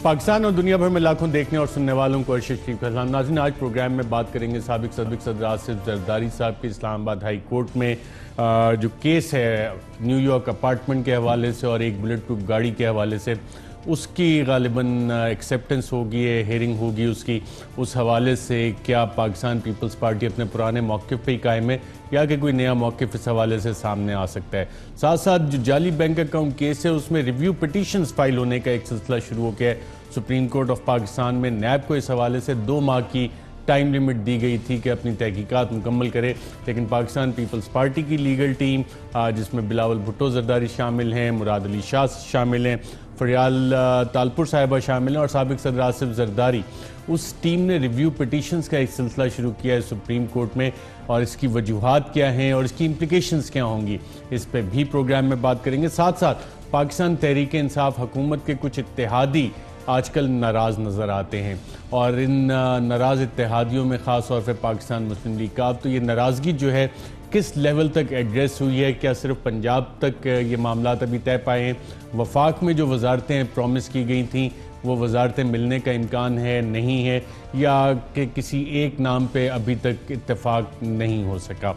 پاکستان اور دنیا بھر میں لاکھوں دیکھنے اور سننے والوں کو ارشد شریف کا سلام۔ ناظرین، آج پروگرام میں بات کریں گے سابق صدر آصف زرداری صاحب کے اسلام آباد ہائی کورٹ میں جو کیس ہے نیو یارک اپارٹمنٹ کے حوالے سے اور ایک بلٹ پروف گاڑی کے حوالے سے، اس کی غالباً ایکسیپٹنس ہوگی ہے، ہیئرنگ ہوگی اس کی۔ اس حوالے سے کیا پاکستان پیپلز پارٹی اپنے پرانے موقف پہ ہی قائم ہے یا کہ کوئی نیا موقف اس حوالے سے سامنے آ سکتا ہے؟ ساتھ ساتھ جو جعلی بینک اکاؤنٹ کیس ہے اس میں ریویو پٹیشنز فائل ہونے کا ایک سلسلہ شروع ہو گیا ہے۔ سپریم کورٹ آف پاکستان میں نیب کو اس حوالے سے 2 ماہ کی ٹائم لیمٹ دی گئی تھی کہ اپنی تحقیقات مکمل کرے، لیکن پاکستان پیپلز پارٹی کی لیگل ٹیم جس میں بلاول بھٹو زرداری شامل ہیں، مراد علی شاہ شامل ہیں، فریال تالپور صاحبہ شامل ہیں اور سابق صدر آصف زرداری، اس ٹیم نے ریویو پٹیشنز کا ایک سلسلہ شروع کیا ہے سپریم کورٹ میں، اور اس کی وجوہات کیا ہیں اور اس کی امپلیکیشنز کیا ہوں گی، اس پہ بھی پروگرام میں بات کریں گے۔ ساتھ ساتھ پاکستان تحریک انصاف حکومت کے کچھ اتحادی آج کل ناراض نظر آتے ہیں، اور ان ناراض اتحادیوں میں خاص طور پہ پاکستان مسلم لیگ کا، اب تو یہ ناراضگی جو ہے کس لیول تک ایڈریس ہوئی ہے؟ کیا صرف پنجاب تک یہ معاملات ابھی طے پائے ہیں؟ وفاق میں جو وزارتیں پرومس کی گئی تھیں وہ وزارتیں ملنے کا امکان ہے نہیں ہے، یا کہ کسی ایک نام پہ ابھی تک اتفاق نہیں ہو سکا؟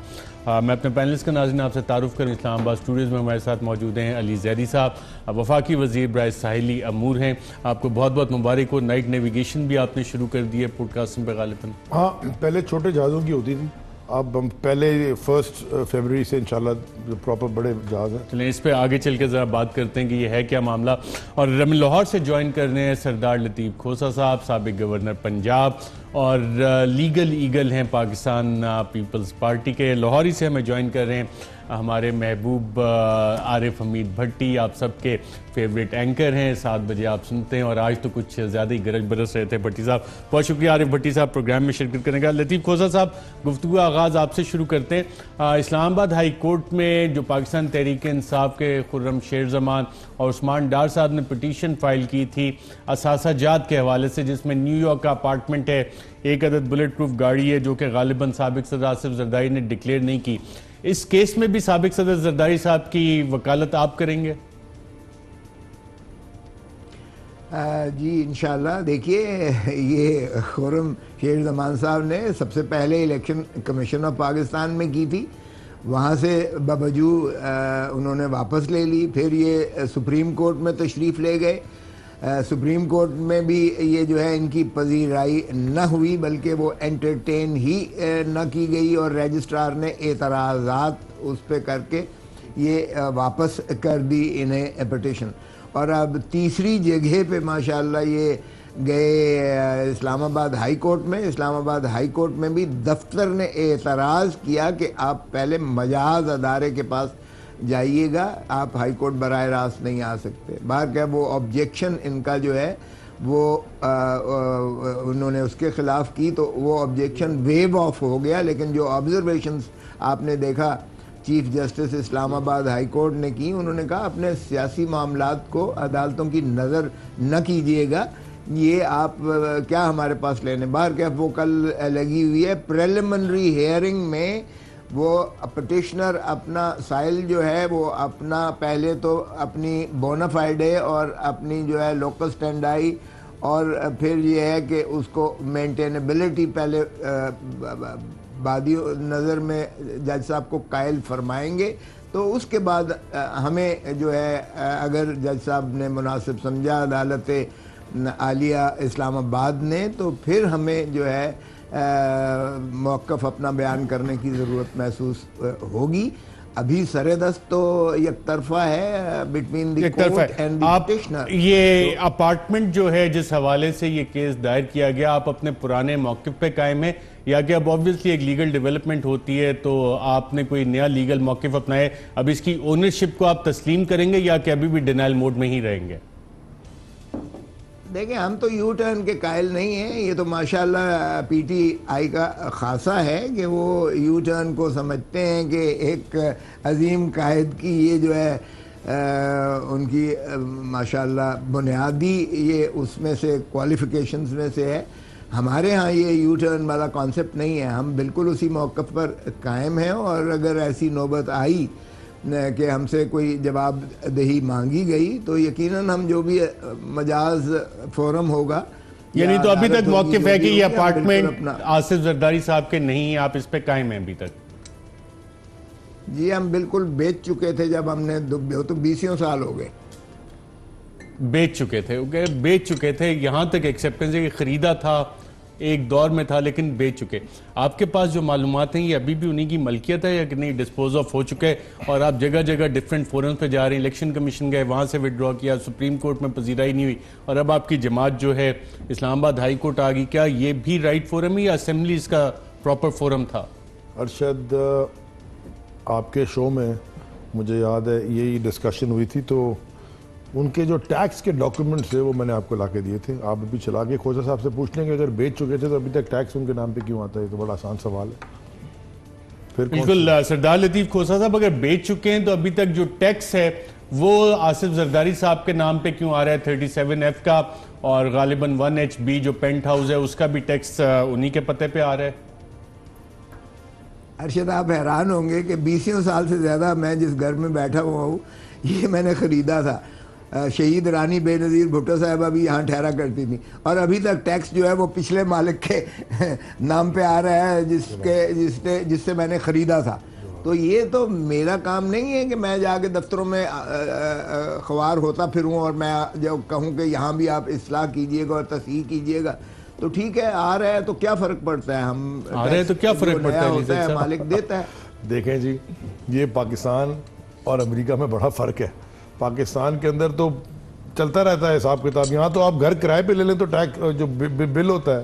میں اپنے پینلسٹ کا ناظرین آپ سے تعارف کروں۔ اسلام آباد اسٹوڈیوز میں ہمارے ساتھ موجود ہیں علی زیدی صاحب، وفاقی وزیر برائے ساحلی امور ہیں۔ آپ کو بہت بہت مبارک ہو، نائٹ نیویگیشن بھی آپ نے شروع کر دی ہے پوڈ کاسٹنگ پہ غالباً۔ ہاں، پہلے چھوٹے جہازوں کی ہوتی تھی، اب ہم پہلے 1 فروری سے انشاءاللہ پراپر بڑے جہاز ہیں۔ چلیں اس پہ آگے چل کے ذرا بات کرتے ہیں کہ یہ ہے کیا معاملہ، اور ہمیں لاہور سے جوائن کر رہے ہیں سردار لطیف کھوسہ صاحب، سابق گورنر پنجاب اور لیگل ایگل ہیں پاکستان پیپلز پارٹی کے۔ لاہوری سے ہمیں جوائن کر رہے ہیں ہمارے محبوب عارف حمید بھٹی، آپ سب کے فیوریٹ اینکر ہیں، 7 بجے آپ سنتے ہیں، اور آج تو کچھ زیادہ ہی گرج برس رہے تھے بھٹی صاحب۔ بہت شکریہ عارف بھٹی صاحب پروگرام میں شرکت کرنے کا۔ لطیف کھوسہ صاحب، گفتگو آغاز آپ سے شروع کرتے ہیں۔ اسلام آباد ہائی کورٹ میں جو پاکستان تحریک انصاف کے خرم شیر زمان اور عثمان ڈار صاحب نے پٹیشن فائل کی تھی اثاثہ جات کے حوالے سے، جس میں نیو یارک کا اپارٹمنٹ ہے، 1 عدد بلٹ پروف گاڑی ہے جو کہ غالباً سابق صدر آصف زرداری نے ڈکلیئر نہیں کی، اس کیس میں بھی سابق صدر زرداری صاحب کی وکالت آپ کریں گے؟ جی انشاءاللہ۔ دیکھیے، یہ خرم شیر زمان صاحب نے سب سے پہلے الیکشن کمیشن آف پاکستان میں کی تھی، وہاں سے ببجو انہوں نے واپس لے لی، پھر یہ سپریم کورٹ میں تشریف لے گئے۔ سپریم کورٹ میں بھی یہ جو ہے ان کی پذیرائی نہ ہوئی، بلکہ وہ انٹرٹین ہی نہ کی گئی، اور رجسٹرار نے اعتراضات اس پہ کر کے یہ واپس کر دی انہیں پٹیشن۔ اور اب تیسری جگہ پہ ماشاءاللہ یہ گئے اسلام آباد ہائی کورٹ میں۔ اسلام آباد ہائی کورٹ میں بھی دفتر نے اعتراض کیا کہ آپ پہلے مجاز ادارے کے پاس جائیے گا، آپ ہائی کورٹ براہ راست نہیں آ سکتے۔ باہر کیا وہ آبجیکشن ان کا جو ہے وہ انہوں نے اس کے خلاف کی، تو وہ آبجیکشن ویو آف ہو گیا، لیکن جو آبزرویشنز آپ نے دیکھا چیف جسٹس اسلام آباد ہائی کورٹ نے کی، انہوں نے کہا اپنے سیاسی معاملات کو عدالتوں کی نظر نہ کیجیے گا، یہ آپ کیا ہمارے پاس لینے۔ باہر کیا وہ کل لگی ہوئی ہے پریلیمنری ہیئرنگ میں، وہ پٹیشنر اپنا سائل جو ہے وہ اپنا پہلے تو اپنی بونافائیڈے اور اپنی جو ہے لوکل سٹینڈائی، اور پھر یہ ہے کہ اس کو مینٹینیبلٹی پہلے بادی نظر میں جج صاحب کو قائل فرمائیں گے، تو اس کے بعد ہمیں جو ہے اگر جج صاحب نے مناسب سمجھا عدالت عالیہ اسلام آباد نے، تو پھر ہمیں جو ہے موقف اپنا بیان کرنے کی ضرورت محسوس ہوگی۔ ابھی سر دست تو یک طرفہ ہے between the court and the petitioner. یہ اپارٹمنٹ جو ہے جس حوالے سے یہ کیس دائر کیا گیا، آپ اپنے پرانے موقف پہ قائم ہیں یا کہ اب آبویسلی ایک لیگل ڈیولپمنٹ ہوتی ہے تو آپ نے کوئی نیا لیگل موقف اپنائے، اب اس کی اونرشپ کو آپ تسلیم کریں گے یا کہ ابھی بھی ڈینائل موڈ میں ہی رہیں گے؟ دیکھیں، ہم تو یو ٹرن کے قائل نہیں ہیں، یہ تو ماشاءاللہ پی ٹی آئی کا خاصہ ہے کہ وہ یو ٹرن کو سمجھتے ہیں کہ ایک عظیم قائد کی یہ جو ہے ان کی ماشاءاللہ بنیادی یہ اس میں سے کوالیفیکیشنز میں سے ہے۔ ہمارے ہاں یہ یو ٹرن والا کانسیپٹ نہیں ہے، ہم بالکل اسی موقف پر قائم ہیں، اور اگر ایسی نوبت آئی کہ ہم سے کوئی جواب دہی مانگی گئی تو یقیناً ہم جو بھی مجاز فورم ہوگا، یعنی تو ابھی تک موقف ہے کہ یہ اپارٹمنٹ اپنا آصف زرداری صاحب کے نہیں ہیں، آپ اس پہ قائم ہیں ابھی تک؟ جی ہم بالکل بیچ چکے تھے جب ہم نے تو 20 سال ہو گئے بیچ چکے تھے، یہاں تک ایکسیپٹنس ہے کہ خریدا تھا ایک دور میں تھا لیکن بیچ چکے. آپ کے پاس جو معلومات ہیں یہ ابھی بھی انہی کی ملکیت ہے یا کہ نہیں ڈسپوز آف ہو چکے اور آپ جگہ جگہ ڈیفرنٹ فورمز پہ جا رہے ہیں؟ الیکشن کمیشن گئے، وہاں سے وڈرا کیا، سپریم کورٹ میں پذیرائی نہیں ہوئی اور اب آپ کی جماعت جو ہے اسلام آباد ہائی کورٹ آ گئی. کیا یہ بھی رائٹ فورم ہے یا اسمبلی اس کا پراپر فورم تھا؟ ارشد آپ کے شو میں مجھے یاد ہے یہی ڈسکشن ہوئی تھی تو ان کے جو ٹیکس کے ڈاکیومنٹس تھے وہ میں نے آپ کو لا کے دیے تھے. آپ ابھی چلا کے کھوسا صاحب سے پوچھ لیں کہ اگر بیچ چکے تھے تو ابھی تک ٹیکس ان کے نام پہ کیوں آتا ہے؟ یہ تو بڑا آسان سوال ہے. پھر بالکل سردار لطیف کھوسا صاحب، اگر بیچ چکے ہیں تو ابھی تک جو ٹیکس ہے وہ آصف زرداری صاحب کے نام پہ کیوں آ رہا ہے 37F کا، اور غالباً 1HB جو پینٹ ہاؤس ہے اس کا بھی ٹیکس انہی کے پتے پہ آ رہا ہے؟ ارشد آپ حیران ہوں گے کہ 20 سال سے زیادہ میں جس گھر میں بیٹھا ہوا ہوں یہ میں نے خریدا تھا. شہید رانی بے نظیر بھٹو صاحبہ بھی یہاں ٹھہرا کرتی تھی اور ابھی تک ٹیکس جو ہے وہ پچھلے مالک کے نام پہ آ رہا ہے جس سے میں نے خریدا تھا. تو یہ تو میرا کام نہیں ہے کہ میں جا کے دفتروں میں خوار ہوتا پھروں اور میں جو کہوں کہ یہاں بھی آپ اصلاح کیجئے گا اور تصحیح کیجئے گا. تو ٹھیک ہے، آ رہا ہے تو کیا فرق پڑتا ہے، ہم آ رہے تو کیا فرق پڑتا ہے، مالک دیتا ہے. دیکھیں جی، یہ پاکستان اور امریکہ میں بڑا فرق ہے. پاکستان کے اندر تو چلتا رہتا ہے حساب کتاب. یہاں تو آپ گھر کرائے پہ لے لیں تو ٹیکس جو بل ہوتا ہے،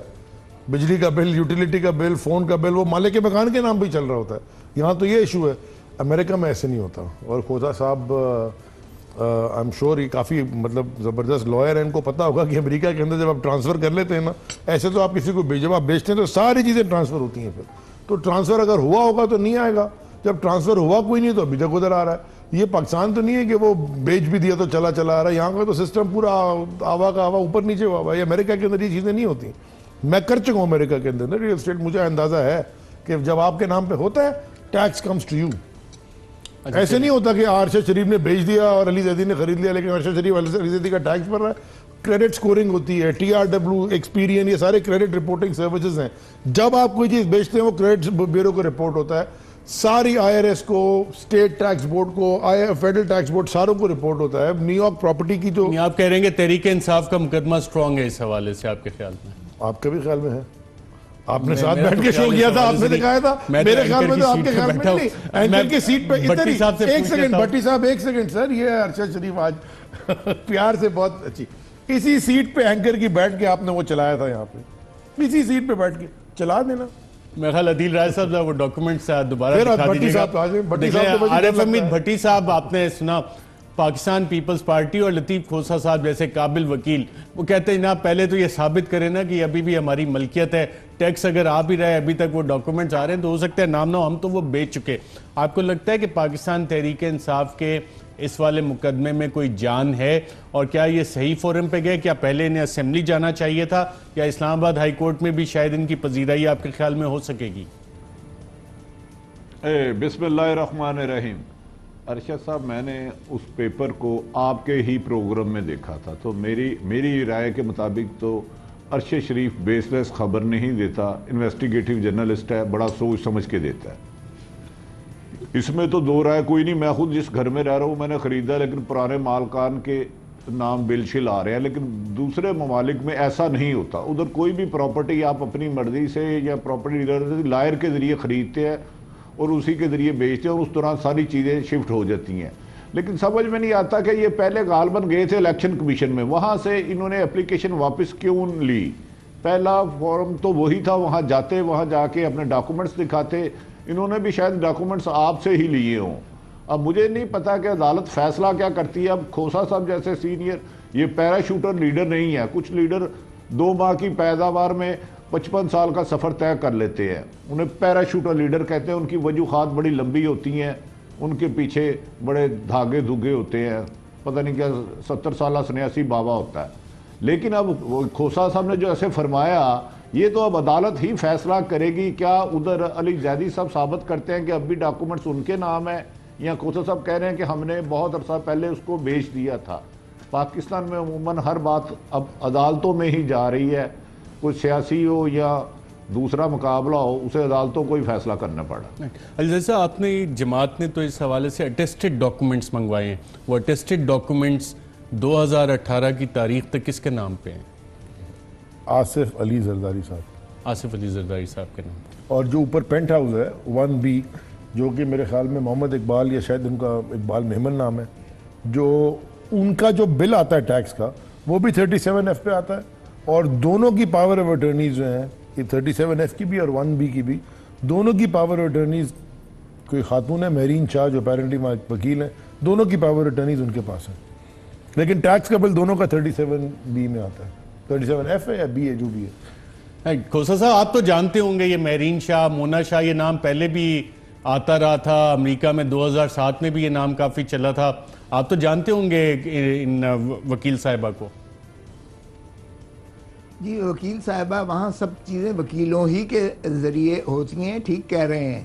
بجلی کا بل، یوٹیلیٹی کا بل، فون کا بل، وہ مالک کے مکان کے نام پہ چل رہا ہوتا ہے. یہاں تو یہ ایشو ہے. امریکہ میں ایسے نہیں ہوتا. اور کھوسا صاحب آئی ایم شور یہ کافی مطلب زبردست لائر ہیں، ان کو پتہ ہوگا کہ امریکہ کے اندر جب آپ ٹرانسفر کر لیتے ہیں نا، ایسے تو آپ کسی کو جب آپ بیچتے ہیں تو ساری چیزیں ٹرانسفر ہوتی ہیں. پھر تو ٹرانسفر اگر ہوا ہوگا تو نہیں آئے گا، جب ٹرانسفر ہوا کوئی نہیں تو ابھی تک ادھر آ رہا ہے. یہ پاکستان تو نہیں ہے کہ وہ بیچ بھی دیا تو چلا آ رہا ہے. یہاں کا تو سسٹم پورا آوا کا آوا اوپر نیچے ہوا. یہ امریکہ کے اندر یہ چیزیں نہیں ہوتی. میں کر چکا ہوں امریکہ کے اندر ریل اسٹیٹ، مجھے اندازہ ہے کہ جب آپ کے نام پہ ہوتا ہے ٹیکس کمز ٹو یو. ایسے نہیں ہوتا کہ ارشد شریف نے بیچ دیا اور علی زیدی نے خرید لیا لیکن ارشد شریف علی زیدی کا ٹیکس بھر رہا ہے. کریڈٹ سکورنگ ہوتی ہے، TRW، ایکسپیرین، یہ سارے کریڈٹ رپورٹنگ سروسز ہیں. جب آپ کوئی چیز بیچتے ہیں وہ کریڈٹ بیورو کو رپورٹ ہوتا ہے، ساری IRS کو، اسٹیٹ ٹیکس بورڈ کو، فیڈرل ٹیکس بورڈ، ساروں کو رپورٹ ہوتا ہے. نیو یارک پراپرٹی کی جو آپ کہہ رہے ہیں کہ تحریک انصاف کا مقدمہ سٹرونگ ہے اس حوالے سے، آپ کے خیال میں؟ آپ کا بھی خیال میں ہے؟ آپ نے ساتھ بیٹھ کے شو کیا تھا، آپ نے دکھایا تھا. میرے خیال میں تو آپ کے خیال میں نہیں. اینکر کی سیٹ پہ ادھر ہی ایک سیکنڈ بھٹی صاحب، ایک سیکنڈ سر، یہ ارشد شریف آج پیار سے بہت اچھی اسی سیٹ پہ اینکر کی بیٹھ کے آپ نے وہ چلایا تھا. یہاں پہ اسی سیٹ پہ بیٹھ کے چلا دینا. میرے خیال عدیل رائے صاحب وہ ڈاکومنٹس دوبارہ دکھا دیجیے گا. عارف حمید بھٹی صاحب، آپ نے سنا پاکستان پیپلز پارٹی اور لطیف کھوسا صاحب جیسے قابل وکیل وہ کہتے ہیں جناب پہلے تو یہ ثابت کریں نا کہ ابھی بھی ہماری ملکیت ہے. ٹیکس اگر آ بھی رہا ہے، ابھی تک وہ ڈاکومنٹس آ رہے ہیں تو ہو سکتا ہے نام نہ ہم تو وہ بیچ چکے. آپ کو لگتا ہے کہ پاکستان تحریک انصاف کے اس والے مقدمے میں کوئی جان ہے؟ اور کیا یہ صحیح فورم پہ گئے؟ کیا پہلے انہیں اسمبلی جانا چاہیے تھا یا اسلام آباد ہائی کورٹ میں بھی شاید ان کی پذیرائی آپ کے خیال میں ہو سکے گی؟ بسم اللہ الرحمن الرحیم. ارشد صاحب، میں نے اس پیپر کو آپ کے ہی پروگرام میں دیکھا تھا تو میری رائے کے مطابق تو ارشد شریف بیس لیس خبر نہیں دیتا. انویسٹیگیٹو جرنلسٹ ہے، بڑا سوچ سمجھ کے دیتا ہے. اس میں تو دو رائے کوئی نہیں. میں خود جس گھر میں رہ رہا ہوں میں نے خریدا لیکن پرانے مالکان کے نام بل شل آ رہے ہیں، لیکن دوسرے ممالک میں ایسا نہیں ہوتا. ادھر کوئی بھی پراپرٹی آپ اپنی مرضی سے یا پراپرٹی ڈیلر سے لائر کے ذریعے خریدتے ہیں اور اسی کے ذریعے بیچتے ہیں اور اس دوران ساری چیزیں شفٹ ہو جاتی ہیں. لیکن سمجھ میں نہیں آتا کہ یہ پہلے غالباً گئے تھے الیکشن کمیشن میں، وہاں سے انہوں نے اپلیکیشن واپس کیوں لی؟ پہلا فارم تو وہی تھا، وہاں جاتے، وہاں جا کے اپنے ڈاکومنٹس دکھاتے. انہوں نے بھی شاید ڈاکومنٹس آپ سے ہی لیے ہوں. اب مجھے نہیں پتا کہ عدالت فیصلہ کیا کرتی ہے. اب کھوسا صاحب جیسے سینئر یہ پیراشوٹر لیڈر نہیں ہے. کچھ لیڈر 2 ماہ کی پیداوار میں 55 سال کا سفر طے کر لیتے ہیں. انہیں پیراشوٹر لیڈر کہتے ہیں. ان کی وجوہات بڑی لمبی ہوتی ہیں، ان کے پیچھے بڑے دھاگے دھوگے ہوتے ہیں. پتہ نہیں کیا 70 سالہ سنیاسی بابا ہوتا ہے. لیکن اب کھوسا صاحب نے جو ایسے فرمایا، یہ تو اب عدالت ہی فیصلہ کرے گی. کیا ادھر علی زیدی صاحب ثابت کرتے ہیں کہ اب بھی ڈاکومنٹس ان کے نام ہیں یا کوسا صاحب کہہ رہے ہیں کہ ہم نے بہت عرصہ پہلے اس کو بیچ دیا تھا. پاکستان میں عموماً ہر بات اب عدالتوں میں ہی جا رہی ہے. کوئی سیاسی ہو یا دوسرا مقابلہ ہو, اسے عدالتوں کو ہی فیصلہ کرنا پڑا. جیسا آپ نے جماعت نے تو اس حوالے سے اٹیسٹڈ ڈاکومنٹس منگوائے ہیں, وہ اٹیسٹڈ ڈاکومنٹس 2018 کی تاریخ تک کس کے نام پہ ہیں؟ آصف علی زرداری صاحب. آصف علی زرداری صاحب کے نام پہ. اور جو اوپر پینٹ ہاؤس ہے 1B, جو کہ میرے خیال میں محمد اقبال یا شاید ان کا اقبال محمد نام ہے, جو ان کا جو بل آتا ہے ٹیکس کا وہ بھی 37F پہ آتا ہے. اور دونوں کی پاور آف اٹرنیز جو ہیں, یہ 37F کی بھی اور 1B کی بھی, دونوں کی پاور آف اٹرنیز کوئی خاتون ہے مہرین شاہ جو اپیرنٹلی وکیل ہیں, دونوں کی پاور آف اٹرنیز ان کے پاس ہیں. لیکن ٹیکس کا بل دونوں کا 37B میں آتا ہے. 37F ہے یا B ہے, جو بھی ہے. کھوسا صاحب آپ تو جانتے ہوں گے یہ مہرین شاہ, مونا شاہ, یہ نام پہلے بھی آتا رہا تھا. امریکہ میں 2007 میں بھی یہ نام کافی چلا تھا. آپ تو جانتے ہوں گے ان وکیل صاحبہ کو. جی وکیل صاحبہ وہاں سب چیزیں وکیلوں ہی کے ذریعے ہوتی ہیں, ٹھیک کہہ رہے ہیں.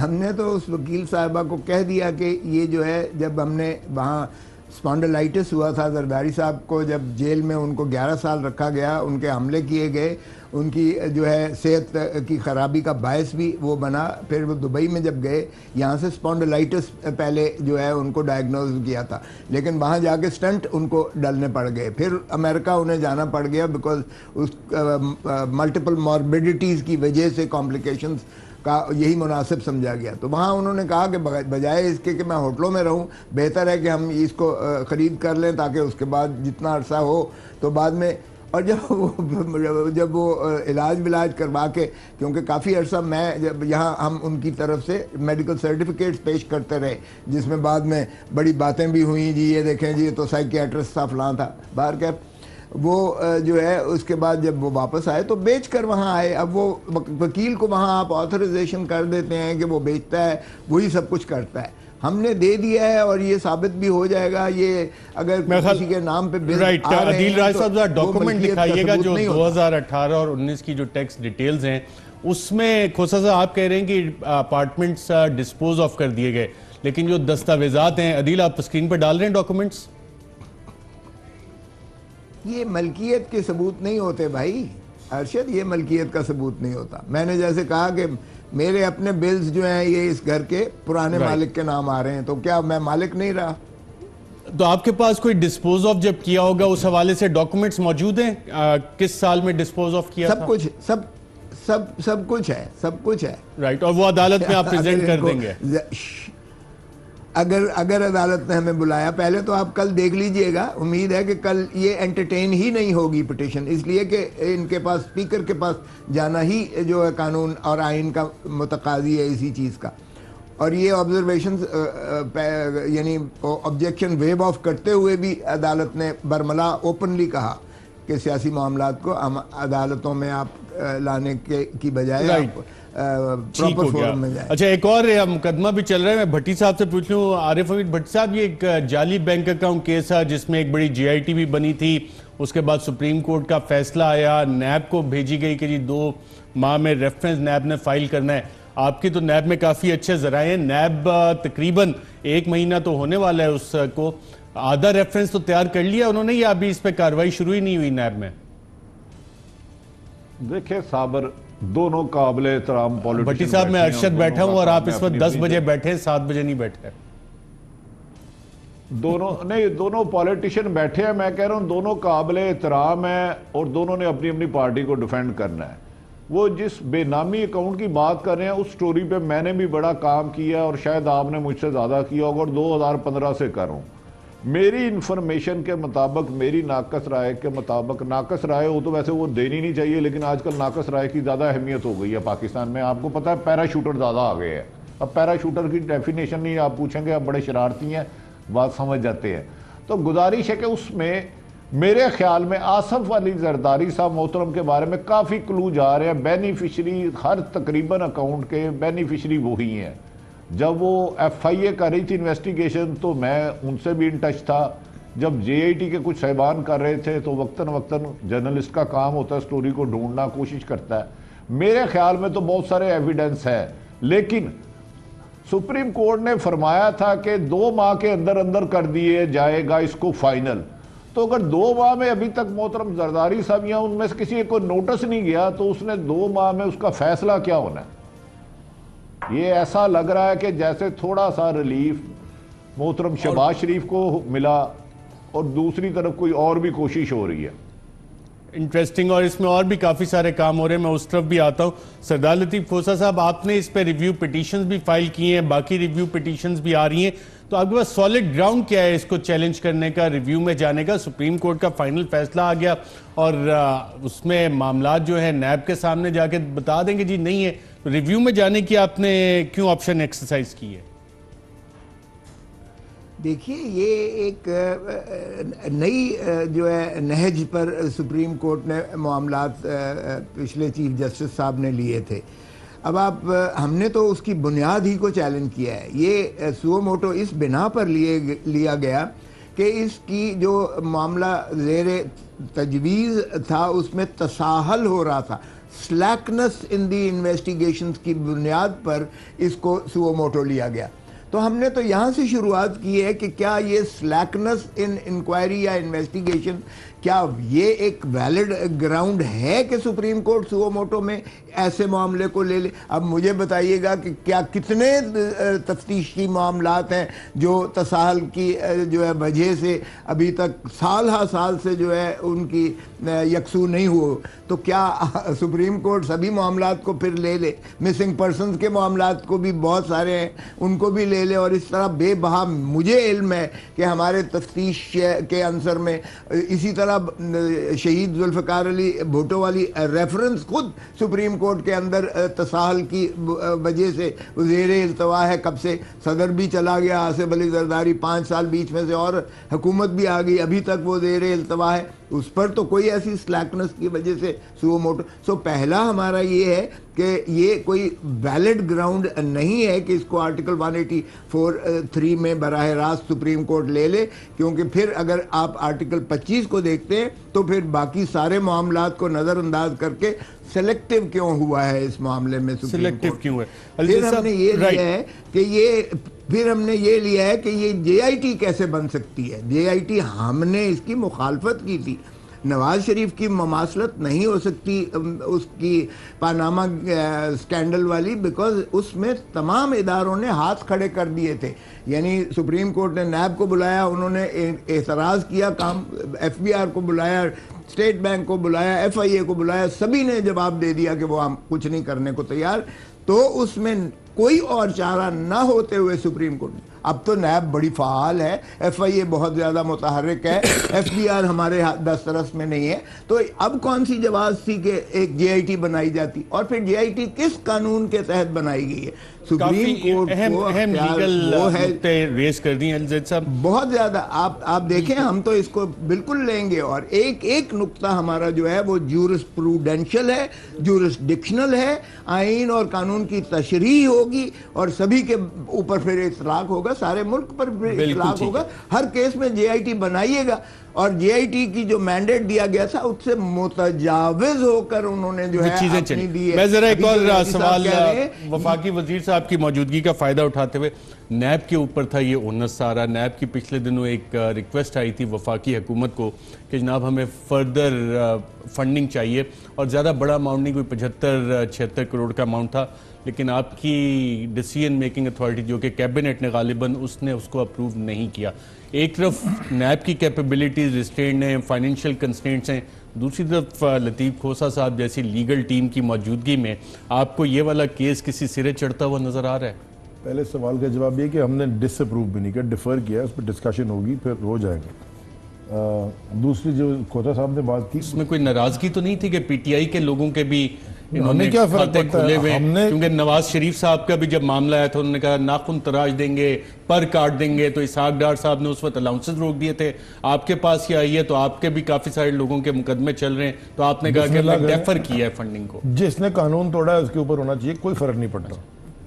ہم نے تو اس وکیل صاحبہ کو کہہ دیا کہ یہ جو ہے, جب ہم نے وہاں اسپانڈلائٹس ہوا تھا زرداری صاحب کو, جب جیل میں ان کو 11 سال رکھا گیا, ان کے حملے کیے گئے, ان کی جو ہے صحت کی خرابی کا باعث بھی وہ بنا. پھر وہ دبئی میں جب گئے, یہاں سے اسپانڈلائٹس پہلے جو ہے ان کو ڈائگنوز کیا تھا, لیکن وہاں جا کے سٹنٹ ان کو ڈلنے پڑ گئے. پھر امریکہ انہیں جانا پڑ گیا بیکاز اس ملٹیپل ماربیڈیٹیز کی وجہ سے کمپلیکیشنز کا یہی مناسب سمجھا گیا. تو وہاں انہوں نے کہا کہ بجائے اس کے کہ میں ہوٹلوں میں رہوں, بہتر ہے کہ ہم اس کو خرید کر لیں تاکہ اس کے بعد جتنا عرصہ ہو تو بعد میں. اور جب وہ علاج کروا کے, کیونکہ کافی عرصہ میں جب یہاں ہم ان کی طرف سے میڈیکل سرٹیفکیٹس پیش کرتے رہے, جس میں بعد میں بڑی باتیں بھی ہوئیں, جی یہ دیکھیں جی یہ تو سائیکیٹرسٹ تھا فلاں تھا. باہر کے وہ جو ہے اس کے بعد جب وہ واپس آئے تو بیچ کر وہاں آئے. اب وہ وکیل کو وہاں آپ آتھرائزیشن کر دیتے ہیں کہ وہ بیچتا ہے, وہی سب کچھ کرتا ہے. ہم نے دے دیا ہے اور یہ ثابت بھی ہو جائے گا. یہ اگر کسی کے نام پہ بل آ رہے ہیں, عدیل راج صاحب ذرا ڈاکومنٹ دکھائیے گا جو 2018 اور 19 کی جو ٹیکس ڈیٹیلز ہیں اس میں. کھوسا صاحب آپ کہہ رہے ہیں کہ اپارٹمنٹس ڈسپوز آف کر دیے گئے, لیکن جو دستاویزات ہیں, عدیل آپ اسکرین پر ڈال رہے ہیں ڈاکومنٹس, یہ ملکیت کے ثبوت نہیں ہوتے بھائی ارشد, یہ ملکیت کا ثبوت نہیں ہوتا. میں نے جیسے کہا کہ میرے اپنے بلز جو ہیں یہ اس گھر کے پرانے مالک کے نام آ رہے ہیں, تو کیا میں مالک نہیں رہا؟ تو آپ کے پاس کوئی ڈسپوز آف جب کیا ہوگا اس حوالے سے ڈاکومنٹس موجود ہیں, کس سال میں ڈسپوز آف کیا تھا؟ سب کچھ سب کچھ ہے, سب کچھ ہے. رائٹ, اور وہ عدالت میں آپ پریزنٹ کر دیں گے اگر عدالت نے ہمیں بلایا. پہلے تو آپ کل دیکھ لیجئے گا, امید ہے کہ کل یہ انٹرٹین ہی نہیں ہوگی پٹیشن, اس لیے کہ ان کے پاس اسپیکر کے پاس جانا ہی جو ہے قانون اور آئین کا متقاضی ہے اسی چیز کا. اور یہ آبزرویشنز یعنی آبجیکشن ویو آف کرتے ہوئے بھی عدالت نے برملا اوپنلی کہا کہ سیاسی معاملات کو عدالتوں میں آپ لانے کی بجائے آپ پراپر فورم میں جائیں. اچھا, ایک اور مقدمہ بھی چل رہا ہے, میں بھٹی صاحب سے پوچھ لوں. عارف حمید بھٹی صاحب, یہ ایک جعلی بینک اکاؤنٹ کیس ہے جس میں ایک بڑی GIT بھی بنی تھی, اس کے بعد سپریم کورٹ کا فیصلہ آیا, نیب کو بھیجی گئی کہ جی 2 ماہ میں ریفرنس نیب نے فائل کرنا ہے. آپ کی تو نیب میں کافی اچھے ذرائع ہیں, نیب تقریباً 1 مہینہ تو ہونے والا ہے اس کو, آدھا ریفرنس تو تیار کر لیا انہوں نے, یا ابھی اس پہ کارروائی شروع ہی نہیں ہوئی نیب میں؟ دیکھیں صابر, دونوں قابل احترام پولیٹیشن. بھٹی صاحب میں ارشد بیٹھا ہوں اور آپ اس وقت 10 بجے بیٹھے, 7 بجے نہیں بیٹھے. دونوں پولیٹیشن بیٹھے ہیں, میں کہہ رہا ہوں دونوں قابل احترام ہیں اور دونوں نے اپنی اپنی پارٹی کو ڈیفینڈ کرنا ہے. وہ جس بے نامی اکاؤنٹ کی بات کر رہے ہیں اس سٹوری پہ میں نے بھی بڑا کام کیا اور شاید آپ نے مجھ سے زیادہ کیا ہوگا, اور 2015 سے کر رہا ہوں. میری انفارمیشن کے مطابق, میری ناقص رائے کے مطابق, ناقص رائے ہو تو ویسے وہ دینی نہیں چاہیے, لیکن آج کل ناقص رائے کی زیادہ اہمیت ہو گئی ہے پاکستان میں. آپ کو پتہ ہے پیراشوٹر زیادہ آ گئے ہیں. اب پیراشوٹر کی ڈیفینیشن نہیں آپ پوچھیں گے, آپ بڑے شرارتی ہیں, بات سمجھ جاتے ہیں. تو گزارش ہے کہ اس میں میرے خیال میں آصف علی زرداری صاحب محترم کے بارے میں کافی کلو جا رہے ہیں. بینیفیشری ہر تقریباً اکاؤنٹ کے بینیفیشری وہی ہیں. جب وہ FIA کر رہی تھی انویسٹیگیشن تو میں ان سے بھی ان ٹچ تھا. جب JIT کے کچھ صاحبان کر رہے تھے تو وقتاً جرنلسٹ کا کام ہوتا ہے سٹوری کو ڈھونڈنا, کوشش کرتا ہے. میرے خیال میں تو بہت سارے ایویڈنس ہے, لیکن سپریم کورٹ نے فرمایا تھا کہ 2 ماہ کے اندر اندر کر دیے جائے گا اس کو فائنل. تو اگر 2 ماہ میں ابھی تک محترم زرداری صاحب یا ان میں سے کسی کو نوٹس نہیں گیا تو اس نے 2 ماہ میں اس کا فیصلہ کیا ہونا ہے؟ یہ ایسا لگ رہا ہے کہ جیسے تھوڑا سا ریلیف محترم شہباز شریف کو ملا اور دوسری طرف کوئی اور بھی کوشش ہو رہی ہے. انٹرسٹنگ، اور اس میں اور بھی کافی سارے کام ہو رہے ہیں. میں اس طرف بھی آتا ہوں. سردار لطیف کھوسا صاحب، آپ نے اس پہ ریویو پٹیشنز بھی فائل کی ہیں، باقی ریویو پٹیشنز بھی آ رہی ہیں، تو آپ کے پاس سالڈ گراؤنڈ کیا ہے اس کو چیلنج کرنے کا، ریویو میں جانے کا؟ سپریم کورٹ کا فائنل فیصلہ آ گیا اور اس میں معاملات جو ہیں نیب کے سامنے جا کے بتا دیں گے جی نہیں ہے، تو ریویو میں جانے کی آپ نے کیوں آپشن ایکسرسائز کی ہے؟ دیکھیے، یہ ایک نئی جو ہے نہج پر سپریم کورٹ نے معاملات پچھلے چیف جسٹس صاحب نے لیے تھے. اب ہم نے تو اس کی بنیاد ہی کو چیلنج کیا ہے. یہ سو موٹو اس بنا پر لیا گیا کہ اس کی جو معاملہ زیر تجویز تھا اس میں تساہل ہو رہا تھا، سلیکنس ان دی انویسٹیگیشنز کی بنیاد پر اس کو سو موٹو لیا گیا. تو ہم نے تو یہاں سے شروعات کی ہے کہ کیا یہ سلیکنس ان انکوائری یا انویسٹیگیشن، کیا یہ ایک ویلڈ گراؤنڈ ہے کہ سپریم کورٹ سو موٹو میں ایسے معاملے کو لے لے؟ اب مجھے بتائیے گا کہ کیا کتنے تفتیشی معاملات ہیں جو تساہل کی جو ہے وجہ سے ابھی تک سال ہا سال سے جو ہے ان کی یکسو نہیں ہوئے؟ تو کیا سپریم کورٹ سبھی معاملات کو پھر لے لے؟ مسنگ پرسنز کے معاملات کو بھی بہت سارے ہیں، ان کو بھی لے لے، اور اس طرح بے بہا. مجھے علم ہے کہ ہمارے تفتیش کے عنصر میں اسی طرح شہید ذوالفقار علی بھٹو والی ریفرنس خود سپریم کورٹ کے اندر تساہل کی وجہ سے زیر التوا ہے. کب سے صدر بھی چلا گیا آصف علی زرداری، 5 سال بیچ میں سے، اور حکومت بھی آ گئی، ابھی تک وہ زیر التوا ہے. اس پر تو کوئی ایسی سلیکنس کی وجہ سے سو موٹو. سو پہلا ہمارا یہ ہے کہ یہ کوئی ویلڈ گراؤنڈ نہیں ہے کہ اس کو آرٹیکل 184(3) میں براہ راست سپریم کورٹ لے لے، کیونکہ پھر اگر آپ آرٹیکل 25 کو دیکھتے ہیں تو پھر باقی سارے معاملات کو نظر انداز کر کے سلیکٹیو کیوں ہوا ہے اس معاملے میں سپریم کورٹ. کیوں ہے؟ پھر ہم نے یہ لیا ہے کہ یہ جے آئی ٹی کیسے بن سکتی ہے. جے آئی ٹی ہم نے اس کی مخالفت کی تھی. نواز شریف کی مماثلت نہیں ہو سکتی اس کی پاناما سکینڈل والی، بیکاز اس میں تمام اداروں نے ہاتھ کھڑے کر دیے تھے. یعنی سپریم کورٹ نے نیب کو بلایا، انہوں نے اعتراض کیا، کام ایف بی آر کو بلایا، اسٹیٹ بینک کو بلایا، ایف آئی اے کو بلایا، سبھی نے جواب دے دیا کہ وہ ہم کچھ نہیں کرنے کو تیار. تو اس میں کوئی اور چارہ نہ ہوتے ہوئے سپریم کورٹ نے، اب تو نیب بڑی فعال ہے، ایف آئی اے بہت زیادہ متحرک ہے، ایف بی آر ہمارے دسترس میں نہیں ہے، تو اب کون سی جواز تھی کہ ایک جے آئی ٹی بنائی جاتی؟ اور پھر جے آئی ٹی کس قانون کے تحت بنائی گئی ہے؟ سپریم کورٹ اہم لیگل ریز کر دی ہیں صاحب بہت زیادہ. آپ دیکھیں، ہم تو اس کو بالکل لیں گے، اور ایک نقطہ ہمارا جو ہے وہ جورس پروڈینشل ہے، جورس ڈکشنل ہے. آئین اور قانون کی تشریح ہوگی اور سبھی کے اوپر پھر اطلاق ہوگا، سارے ملک پر اطلاق ہوگا. ہر کیس میں جے آئی ٹی بنائیے گا، اور جے آئی ٹی کی جو مینڈیٹ دیا گیا تھا اس سے متجاوز ہو کر انہوں نے جو ہے اپنی دی ہے. میں ذرا ایک اور سوال وفاقی وزیر صاحب کی موجودگی کا فائدہ اٹھاتے ہوئے، نیب کے اوپر تھا یہ اونس سارا. نیب کی پچھلے دنوں ایک ریکویسٹ آئی تھی وفاقی حکومت کو کہ جناب ہمیں فردر فنڈنگ چاہیے، اور زیادہ بڑا اماؤنٹ نہیں، کوئی 75-76 کروڑ کا اماؤنٹ تھا، لیکن آپ کی ڈیسیژن میکنگ اتھارٹی جو کہ کیبنٹ نے غالباً اس نے اس کو اپروو نہیں کیا. ایک طرف نیب کی کیپیبلٹیز ریسٹرینڈ ہیں، فائنینشیل کنسٹرینٹس ہیں، دوسری طرف لطیف کھوسا صاحب جیسی لیگل ٹیم کی موجودگی میں آپ کو یہ والا کیس کسی سرے چڑھتا ہوا نظر آ رہا ہے؟ پہلے سوال کا جواب یہ کہ ہم نے ڈس اپروو بھی نہیں کیا، ڈیفر کیا، اس پہ ڈسکشن ہوگی، پھر ہو جائے گا. دوسری جو کھوسا صاحب نے بات کی، اس میں کوئی ناراضگی تو نہیں تھی کہ پی ٹی آئی کے لوگوں کے بھی انہوں نے کیا فرق کھاتے پڑتا کھلے ہوئے ہے؟ کیونکہ نواز شریف صاحب کا بھی جب معاملہ آیا تھا انہوں نے کہا ناخن تراش دیں گے، پر کاٹ دیں گے، تو اسحاق ڈار صاحب نے اس وقت الاؤنسز روک دیے تھے. آپ کے پاس یہ آئی ہے تو آپ کے بھی کافی سارے لوگوں کے مقدمے چل رہے ہیں، تو آپ نے کہا کہ ہم نے ڈیفر کیا ہے فنڈنگ کو. جس نے قانون توڑا ہے اس کے اوپر ہونا چاہیے، کوئی فرق نہیں پڑتا،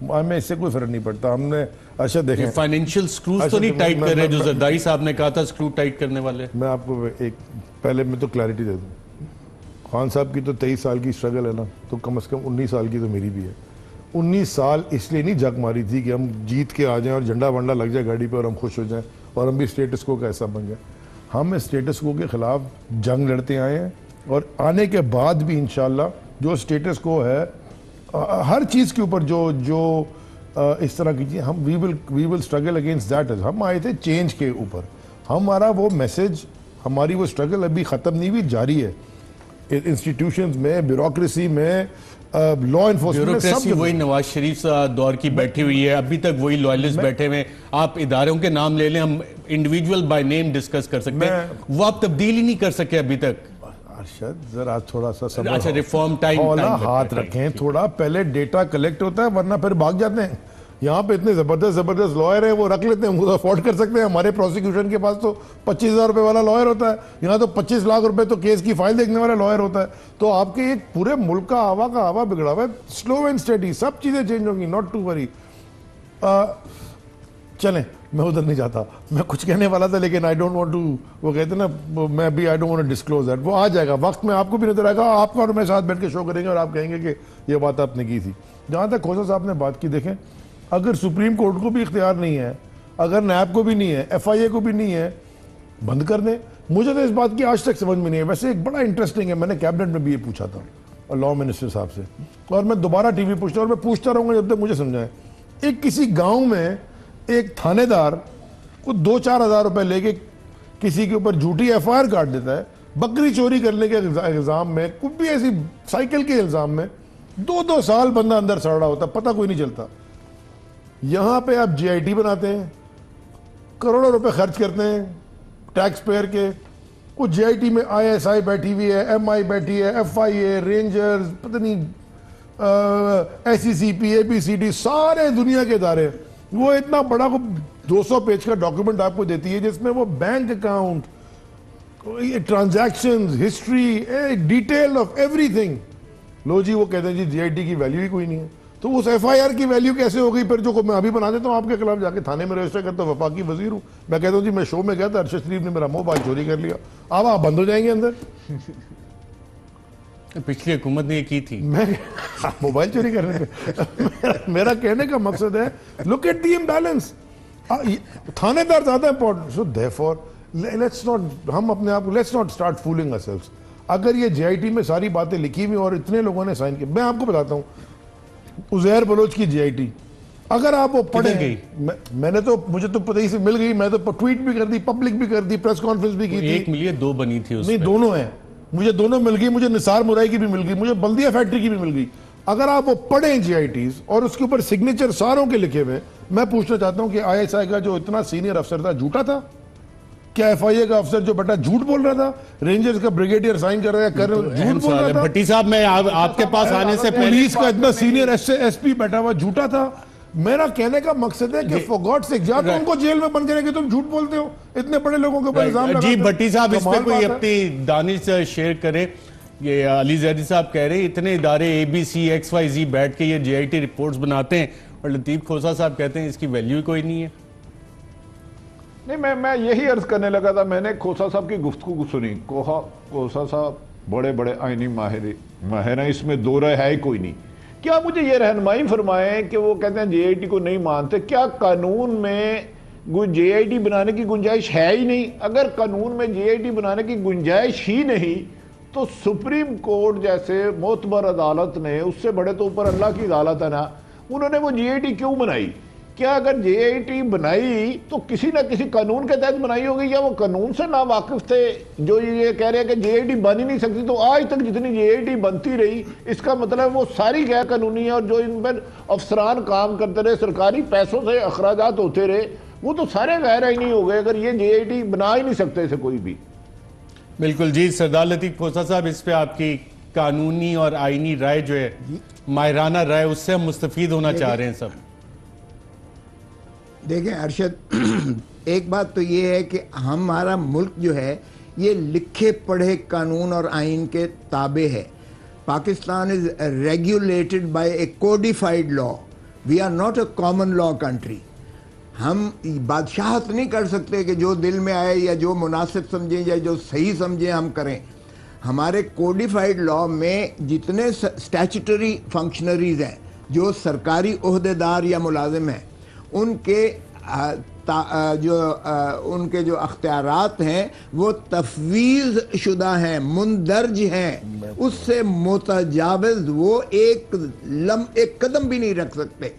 ہمیں اس سے کوئی فرق نہیں پڑتا. ہم نے اچھا دیکھیں، فائنینشیل سکروز تو نہیں ٹائٹ کر رہے جو زرداری صاحب نے کہا تھا سکرو ٹائٹ کرنے والے. میں آپ کو ایک پہلے میں تو کلیئرٹی دے دوں. خان صاحب کی تو 23 سال کی سٹرگل ہے نا، تو کم از کم 19 سال کی تو میری بھی ہے. 19 سال اس لیے نہیں جگ ماری تھی کہ ہم جیت کے آ جائیں اور جھنڈا ونڈا لگ جائے گاڑی پہ اور ہم خوش ہو جائیں اور ہم بھی اسٹیٹس کو کا ایسا بن جائیں. ہم اسٹیٹس کو کے خلاف جنگ لڑتے آئے ہیں اور آنے کے بعد بھی انشاءاللہ جو اسٹیٹس کو ہے ہر چیز کے اوپر جو اس طرح کی چیز ہم وی ول اسٹرگل اگینسٹ دیٹ. ہم آئے تھے چینج کے اوپر. ہمارا وہ میسج, ہماری وہ اسٹرگل ابھی ختم نہیں ہوئی, جاری ہے. انسٹیٹیوشنز میں, بیوروکریسی میں, لا انفورسمنٹ میں, بیوروکریسی وہی نواز شریف دور کی بیٹھی ہوئی ہے, ابھی تک وہی لوائلسٹ بیٹھے ہوئے. آپ اداروں کے نام لے لیں, ہم انڈیویجول بائی نیم ڈسکس کر سکتے ہیں, وہ آپ تبدیل ہی نہیں کر سکے ابھی تک. ارشد ذرا تھوڑا سا صبر, اچھا ریفارم ٹائم ہاتھ رکھیں تھوڑا, پہلے ڈیٹا کلیکٹ ہوتا ہے ورنہ پھر بھاگ جاتے ہیں. یہاں پہ اتنے زبردست لائر ہیں, وہ رکھ لیتے ہیں, وہ افورڈ کر سکتے ہیں. ہمارے پروسیکیوشن کے پاس تو 25,000 روپے والا لائر ہوتا ہے, یہاں تو 25 لاکھ روپے تو کیس کی فائل دیکھنے والا لائر ہوتا ہے. تو آپ کے ایک پورے ملک کا ہوا بگڑا ہوا ہے. سلو اینڈ اسٹڈی, سب چیزیں چینج ہوں گی, ناٹ ٹو وری. چلیں, میں ادھر نہیں جاتا, میں کچھ کہنے والا تھا لیکن آئی ڈونٹ وانٹ ٹو, وہ کہتے ہیں نا, میں بھی I don't want to disclose that. وہ آ جائے گا وقت میں, آپ کو بھی نظر آئے گا, آپ کا اور میں ساتھ بیٹھ کے شو کریں گے اور آپ کہیں گے کہ یہ بات آپ نے کی تھی. جہاں تک کھوسا صاحب نے بات کی, دیکھیں اگر سپریم کورٹ کو بھی اختیار نہیں ہے, اگر نیب کو بھی نہیں ہے, ایف آئی اے کو بھی نہیں ہے, بند کر دیں. مجھے تو اس بات کی آج تک سمجھ میں نہیں ہے. ویسے ایک بڑا انٹرسٹنگ ہے, میں نے کیبنٹ میں بھی یہ پوچھا تھا لا منسٹر صاحب سے, اور میں دوبارہ ٹی وی پوچھتا ہوں اور میں پوچھتا رہوں گا جب تک مجھے سمجھائیں. ایک کسی گاؤں میں ایک تھانے دار کو 2-4 ہزار روپے لے کے کسی کے اوپر جھوٹی ایف آئی آر کاٹ دیتا ہے, بکری چوری کرنے کے الزام میں, کوئی بھی ایسی سائیکل کے الزام میں 2 سال بندہ اندر سڑ رہا ہوتا, پتہ کوئی نہیں چلتا. یہاں پہ آپ جی آئی ٹی بناتے ہیں, کروڑوں روپے خرچ کرتے ہیں ٹیکس پیئر کے. وہ جی آئی ٹی میں آئی ایس آئی بیٹھی ہوئی ہے, ایم آئی بیٹھی ہے, ایف آئی اے, رینجرز, پتہ نہیں ایس سی سی پی, اے بی سی ڈی, سارے دنیا کے ادارے. وہ اتنا بڑا 200 پیج کا ڈاکیومنٹ آپ کو دیتی ہے جس میں وہ bank account, transactions, history, detail of ایوری تھنگ. لو جی, وہ کہتے ہیں جی جی آئی ٹی کی ویلیو ہی کوئی نہیں ہے. تو اس ایف آئی آر کی ویلیو کیسے ہو گئی پھر, جو میں ابھی بنا دیتا ہوں آپ کے خلاف, جا کے تھانے میں رجسٹر کرتا ہوں, وفاقی وزیر ہوں, میں کہتا ہوں جی میں شو میں گیا تھا, ارشد شریف نے میرا موبائل چوری کر لیا, اب آپ بند ہو جائیں گے اندر. پچھلی حکومت نے یہ کی تھی. میں موبائل چوری کرنے پہ میرا کہنے کا مقصد ہے, لک ایٹ دی امبیلنس. تھانے دار زیادہ امپورٹنٹ. سو دیرفور لیٹس ناٹ, ہم اپنے آپ کو لیٹس ناٹ اسٹارٹ فولنگ اوurسیلوز. اگر یہ جے آئی ٹی میں ساری باتیں لکھی ہوئی اور اتنے لوگوں نے سائن کی, میں آپ کو بتاتا ہوں عزیر بلوچ کی جے آئی ٹی, اگر آپ وہ پڑھیں گئی, میں نے تو, مجھے تو پتہ ہی سے مل گئی, میں تو ٹویٹ بھی کر دی, پبلک بھی کر دی, پریس کانفرنس بھی کی تھی. 1 ملی 2 بنی تھی اس نہیں, دونوں ہیں, مجھے دونوں مل گئی, مجھے نثار مرائی کی بھی مل گئی, مجھے بلدیہ فیکٹری کی بھی مل گئی. اگر آپ وہ پڑھیں جی آئی ٹیز اور اس کے اوپر سگنیچر ساروں کے لکھے ہوئے, میں پوچھنا چاہتا ہوں کہ آئی ایس آئی کا جو اتنا سینئر افسر تھا جھوٹا تھا کیا؟ ایف آئی اے کا افسر جو بیٹا جھوٹ بول رہا تھا, رینجرز کا بریگیڈیئر سائن کر رہا تھا جھوٹ بول رہا تھا. بھٹی صاحب, میں آپ کے پاس آنے سے پہلے, پولیس کا اتنا سینئر ایس پی بیٹا ہوا جھوٹا تھا. میرا کہنے کا مقصد ہے کہ فار گاڈ سیک, یا تو ان کو جیل میں بند کریں کہ تم جھوٹ بولتے ہو, اتنے بڑے لوگوں کے اوپر الزام لگاتے ہو. جی بھٹی صاحب, اس پہ کوئی اپنی دانش شیئر کرے. یہ علی زیدی صاحب کہہ رہے ہیں اتنے ادارے A B C X Y Z بیٹھ کے یہ جے آئی ٹی رپورٹس بناتے ہیں, اور لطیف کھوسا صاحب کہتے ہیں اس کی ویلیو کوئی نہیں ہے. نہیں, میں یہی عرض کرنے لگا تھا. میں نے کھوسا صاحب کی گفتگو سنی. کھوسا صاحب بڑے بڑے آئینی ماہر ہیں, اس میں دو رائے ہے ہی کوئی نہیں. کیا مجھے یہ رہنمائی فرمائیں کہ وہ کہتے ہیں جے آئی ٹی کو نہیں مانتے, کیا قانون میں جے آئی ٹی بنانے کی گنجائش ہے ہی نہیں؟ اگر قانون میں جے آئی ٹی بنانے کی گنجائش ہی نہیں تو سپریم کورٹ جیسے معتبر عدالت نے, اس سے بڑے تو اوپر اللہ کی عدالت ہے نا, انہوں نے وہ جے آئی ٹی کیوں بنائی؟ کیا اگر جے آئی ٹی بنائی تو کسی نہ کسی قانون کے تحت بنائی ہوگی, یا وہ قانون سے نا واقف تھے جو یہ کہہ رہے ہیں کہ جے آئی ٹی بن ہی نہیں سکتی؟ تو آج تک جتنی جے آئی ٹی بنتی رہی اس کا مطلب وہ ساری غیر قانونی ہے, اور جو ان پر افسران کام کرتے رہے, سرکاری پیسوں سے اخراجات ہوتے رہے, وہ تو سارے غیر آئینی ہو گئے اگر یہ جے آئی ٹی بنا ہی نہیں سکتے اسے کوئی بھی. بالکل جی. سردار لطیف کھوسا صاحب, اس پہ آپ کی قانونی اور آئینی رائے جو ہے, ماہرانہ رائے, اس سے ہم مستفید ہونا چاہ رہے ہیں سب. دیکھیں ارشد, ایک بات تو یہ ہے کہ ہمارا ملک جو ہے یہ لکھے پڑھے قانون اور آئین کے تابع ہے. Pakistan is regulated by a codified law. We are not a common law country. ہم بادشاہت نہیں کر سکتے کہ جو دل میں آئے یا جو مناسب سمجھیں یا جو صحیح سمجھیں ہم کریں. ہمارے کوڈیفائڈ لا میں جتنے سٹیچوٹری فنکشنریز ہیں جو سرکاری عہدیدار یا ملازم ہیں ان کے جو اختیارات ہیں وہ تفویض شدہ ہیں، مندرج ہیں، اس سے متجاوز وہ ایک قدم بھی نہیں رکھ سکتے۔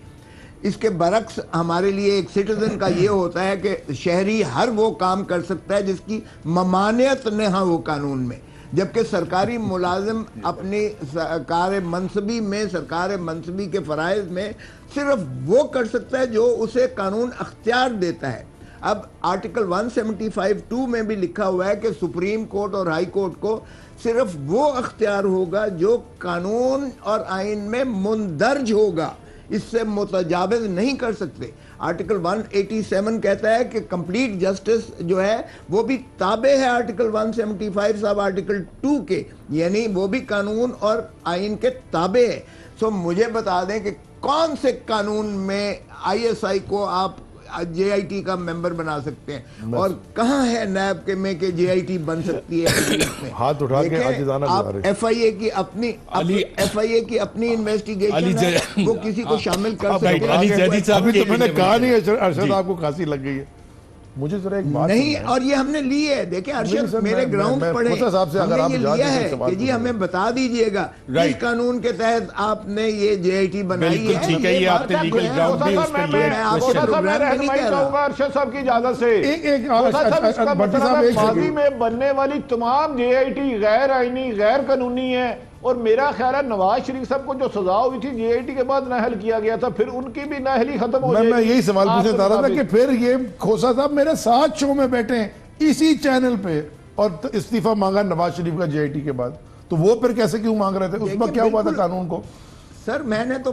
اس کے برعکس ہمارے لیے ایک سٹیزن کا یہ ہوتا ہے کہ شہری ہر وہ کام کر سکتا ہے جس کی ممانعت نہ ہو قانون میں، جبکہ سرکاری ملازم اپنی سرکار منصبی کے فرائض میں صرف وہ کر سکتا ہے جو اسے قانون اختیار دیتا ہے۔ اب آرٹیکل 175(2) میں بھی لکھا ہوا ہے کہ سپریم کورٹ اور ہائی کورٹ کو صرف وہ اختیار ہوگا جو قانون اور آئین میں مندرج ہوگا، اس سے متجاوز نہیں کر سکتے۔ آرٹیکل 187 کہتا ہے کہ کمپلیٹ جسٹس جو ہے وہ بھی تابع ہے آرٹیکل 175 صاحب آرٹیکل 2 کے، یعنی وہ بھی قانون اور آئین کے تابع ہے۔ سو مجھے بتا دیں کہ کون سے قانون میں آئی ایس آئی کو آپ جے آئی ٹی کا ممبر بنا سکتے ہیں، اور کہاں ہے نیب کے میں کہ جے آئی ٹی بن سکتی ہے؟ ہاتھ اٹھا کے آپ ایف آئی اے کی اپنی انویسٹیگیشن ہے، وہ کسی کو شامل کر سکتے ہیں۔ ابھی تو میں نے کہا نہیں ارشد آپ کو کھانسی لگ گئی ہے، مجھے ذرا ایک بات نہیں، اور یہ ہم نے لی ہے، دیکھیں ارشد میرے گراؤنڈ پڑھیں، ہم نے یہ لیا ہے کہ جی ہمیں بتا دیجئے گا اس قانون کے تحت آپ نے یہ جے آئی ٹی بنائی ہے۔ ٹھیک ہے، یہ آپ نے لیگل گراؤنڈ بھی اس پہ لیا ہے۔ ارشد صاحب کی اجازت سے ماضی میں بننے والی تمام جے آئی ٹی غیر آئینی، غیر قانونی ہے، اور میرا خیال ہے نواز شریف صاحب کو جو سزا ہوئی تھی جے آئی ٹی کے بعد نااہل کیا گیا تھا، پھر ان کی بھی نااہلی ختم ہو جائے گی۔ میں یہی سوال پوچھنا چاہ رہا تھا کہ پھر یہ کھوسا صاحب میرے ساتھ شو میں بیٹھے ہیں اسی چینل پہ اور استعفیٰ مانگا نواز شریف کا جے آئی ٹی کے بعد، تو وہ پھر کیسے کیوں مانگ رہے تھے؟ اس میں کیا ہوا تھا قانون کو؟ سر میں نے تو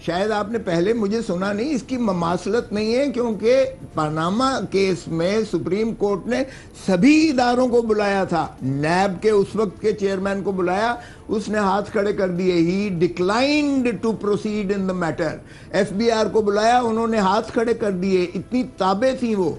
شاید آپ نے پہلے مجھے سنا نہیں، اس کی مماثلت نہیں ہے، کیونکہ پاناما کیس میں سپریم کورٹ نے سبھی اداروں کو بلایا تھا، نیب کے اس وقت کے چیئرمین کو بلایا، اس نے ہاتھ کھڑے کر دیے، he declined to proceed in the matter. F B R کو بلایا، انہوں نے ہاتھ کھڑے کر دیے، اتنی تابع تھیں وہ۔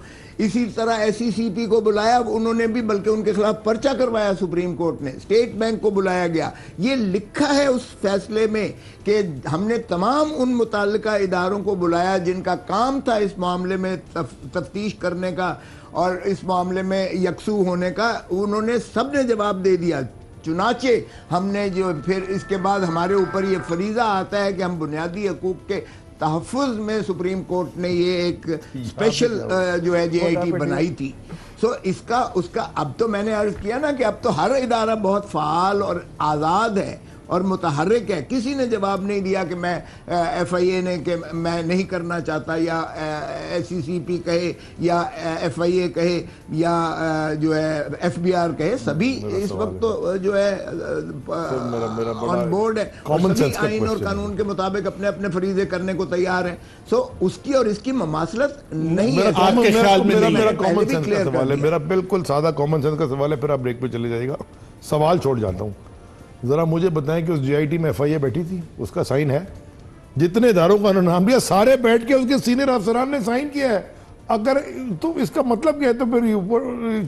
اسی طرح ایس سی سی پی کو بلایا، انہوں نے بھی بلکہ ان کے خلاف پرچہ کروایا سپریم کورٹ نے، اسٹیٹ بینک کو بلایا گیا۔ یہ لکھا ہے اس فیصلے میں کہ ہم نے تمام ان متعلقہ اداروں کو بلایا جن کا کام تھا اس معاملے میں تفتیش کرنے کا اور اس معاملے میں یکسو ہونے کا، انہوں نے سب نے جواب دے دیا۔ چنانچہ ہم نے جو پھر اس کے بعد ہمارے اوپر یہ فریضہ آتا ہے کہ ہم بنیادی حقوق کے تحفظ میں سپریم کورٹ نے یہ ایک اسپیشل جو ہے جے آئی ٹی بنائی تھی۔ سو اس کا اب تو میں نے عرض کیا نا کہ اب تو ہر ادارہ بہت فعال اور آزاد ہے اور متحرک ہے۔ کسی نے جواب نہیں دیا کہ میں ایف آئی اے نے کہ میں نہیں کرنا چاہتا، یا ایس سی سی پی کہے یا ایف آئی اے کہے یا جو ہے ایف بی آر کہے، سبھی اس وقت تو جو ہے آن بورڈ ہے، سبھی آئین اور قانون کے مطابق اپنے اپنے فریضے کرنے کو تیار ہیں۔ سو اس کی اور اس کی مماثلت نہیں ہے۔ میرا کامن سینس کا سوال ہے، میرا بالکل سادہ کامن سینس کا سوال ہے، پھر آپ بریک پہ چلے جائے گا، سوال چھوڑ جاتا ہوں۔ ذرا مجھے بتائیں کہ اس جے آئی ٹی میں ایف آئی اے بیٹھی تھی، اس کا سائن ہے؟ جتنے اداروں کا نام لیا سارے بیٹھ کے اس کے سینئر افسران نے سائن کیا ہے۔ اگر تو اس کا مطلب کیا ہے؟ تو پھر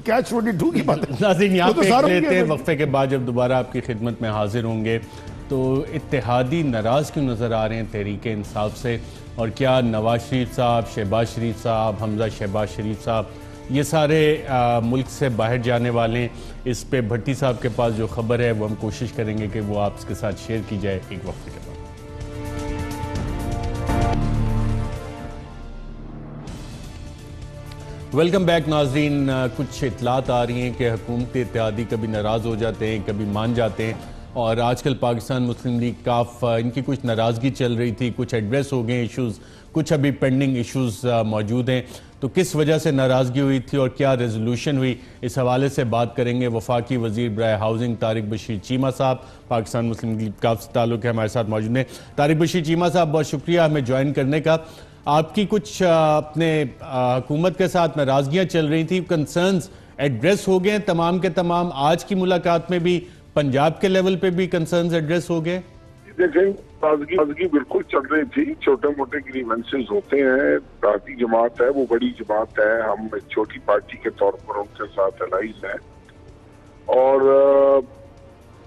کیچ 22 کی بات ہے۔ ناظرین یہاں پہ ایک لیتے ہیں وقفے کے بعد جب دوبارہ آپ کی خدمت میں حاضر ہوں گے، تو اتحادی ناراض کیوں نظر آ رہے ہیں تحریک انصاف سے، اور کیا نواز شریف صاحب، شہباز شریف صاحب، حمزہ شہباز شریف صاحب یہ سارے ملک سے باہر جانے والے ہیں؟ اس پہ بھٹی صاحب کے پاس جو خبر ہے وہ ہم کوشش کریں گے کہ وہ آپ کے ساتھ شیئر کی جائے ایک وقت کے بعد۔ ویلکم بیک ناظرین، کچھ اطلاعات آ رہی ہیں کہ حکومت اتحادی کبھی ناراض ہو جاتے ہیں، کبھی مان جاتے ہیں، اور آج کل پاکستان مسلم لیگ کاف ان کی کچھ ناراضگی چل رہی تھی، کچھ ایڈریس ہو گئے ایشوز، کچھ ابھی پینڈنگ ایشوز موجود ہیں۔ تو کس وجہ سے ناراضگی ہوئی تھی اور کیا ریزولوشن ہوئی، اس حوالے سے بات کریں گے۔ وفاقی وزیر برائے ہاؤسنگ طارق بشیر چیمہ صاحب پاکستان مسلم لیگ کاف سے تعلق ہے، ہمارے ساتھ موجود ہیں۔ طارق بشیر چیمہ صاحب بہت شکریہ ہمیں جوائن کرنے کا۔ آپ کی کچھ اپنے حکومت کے ساتھ ناراضگیاں چل رہی تھیں، کنسرنز ایڈریس ہو گئے تمام کے تمام؟ آج کی ملاقات میں بھی پنجاب کے لیول پہ بھی کنسرنز ایڈریس ہو گئے؟ دیکھیں ناراضگی بالکل چل رہی تھی، چھوٹے موٹے گریونسز ہوتے ہیں، اتحادی جماعت ہے وہ بڑی جماعت ہے، ہم ایک چھوٹی پارٹی کے طور پر ان کے ساتھ الائز ہیں، اور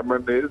MNAs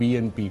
BNP,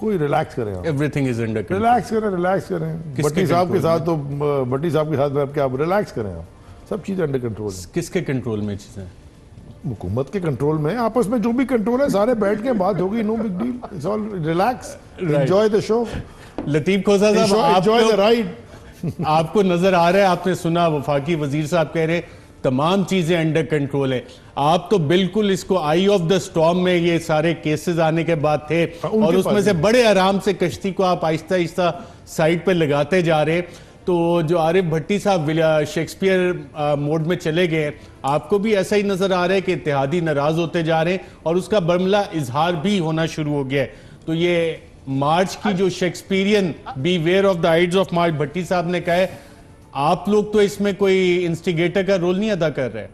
کوئی ریلیکس کریں آپ, Everything is under control. Relax کریں. بھٹی صاحب کے ساتھ تو بھٹی صاحب کے ساتھ میں آپ ریلیکس کریں, آپ سب چیزیں انڈر کنٹرول ہیں. کس کے کنٹرول میں چیزیں؟ حکومت کے کنٹرول میں, آپس میں جو بھی کنٹرول ہے سارے بیٹھ کے بات ہوگی, no big deal, it's all relax, enjoy the show, Latif Khosa صاحب, انجوائے دا رائڈ. آپ کو نظر آ رہا ہے, آپ نے سنا وفاقی وزیر صاحب کہہ رہے ہیں تمام چیزیں انڈر کنٹرول ہیں, آپ تو بالکل اس کو آئی آف دا سٹارم میں یہ سارے کیسز آنے کے بعد تھے, اور اس میں سے بڑے آرام سے کشتی کو آپ آہستہ آہستہ سائڈ پہ لگاتے جا رہے. تو جو عارف بھٹی صاحب شیکسپیئر موڈ میں چلے گئے, آپ کو بھی ایسا ہی نظر آ رہا ہے کہ اتحادی ناراض ہوتے جا رہے ہیں اور اس کا برملا اظہار بھی ہونا شروع ہو گیا ہے. تو یہ مارچ کی جو Shakespearean beware of the ides of March Bhatti صاحب نے کہا ہے, آپ لوگ تو اس میں کوئی انسٹیگیٹر کا رول نہیں ادا کر رہے.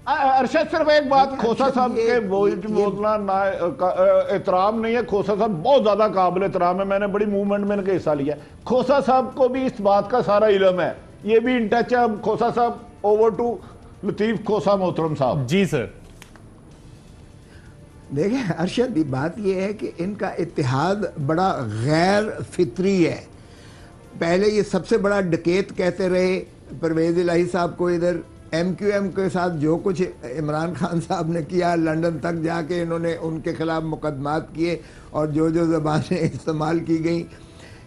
ارشد صرف ایک بات, کھوسا صاحب کے بولنا احترام نہیں ہے, کھوسا صاحب بہت زیادہ قابل احترام ہے, میں نے بڑی موومنٹ میں ان کا حصہ لیا. کھوسا صاحب کو بھی اس بات کا سارا علم ہے, یہ بھی ان ٹچ ہے. کھوسا صاحب, اوور ٹو لطیف کھوسا محترم صاحب. جی سر. دیکھیں ارشد, بات یہ ہے کہ ان کا اتحاد بڑا غیر فطری ہے. پہلے یہ سب سے بڑا ڈکیت کہتے رہے پرویز الہی صاحب کو, ادھر ایم کیو ایم کے ساتھ جو کچھ عمران خان صاحب نے کیا, لنڈن تک جا کے انہوں نے ان کے خلاف مقدمات کیے اور جو زبانیں استعمال کی گئیں.